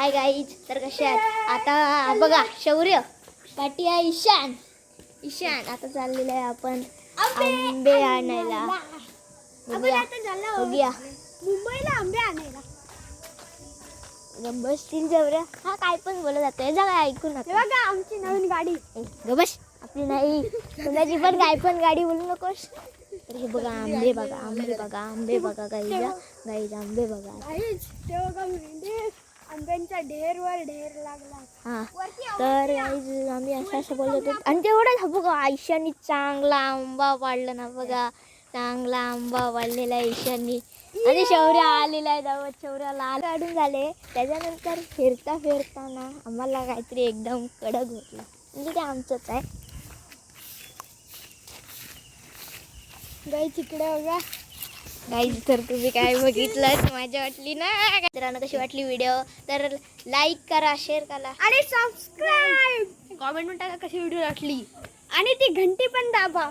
Hi guys, तर कसे आहात? आता बघा शौर्य पाटी आहे ईशान आता चाललेलं आहे आपण आंबे आणायला. बघूया मुंबईला आंबे आणायला. बसतील जवऱ्या हा काय पण बोलत जातोय जा ऐकू नका. बघा आमची नवीन गाडी. गबस आपली नाही कोणाची पण काय पण गाडी बोलू नकोस. तर हे बघा आंबे बघा गाईज आंबे बघा. आंब्यांचा ढेरवर ढेर लागला. हा तर गाईज आम्ही असं बोलत होतो आणि तेवढंच बघा आयशानी चांगला आंबा वाढला ना बघा. चांगला आंबा वाढलेला आहे ईशानी आणि शौर्य आलेला आहे धावत. शौर्याला काढून झाले. त्याच्यानंतर फिरताना आम्हाला काहीतरी एकदम कडक भेटलं म्हणजे ते आमचंच आहे. गाई तिकडे बघा. गाईज तर तुम्ही काय बघितलं माझ्या वाटली ना. मित्रांनो कशी वाटली व्हिडिओ तर लाईक करा, शेअर करा आणि सबस्क्राईब कॉमेंट टाका कशी व्हिडिओ वाटली आणि ती घंटी पण दाबा.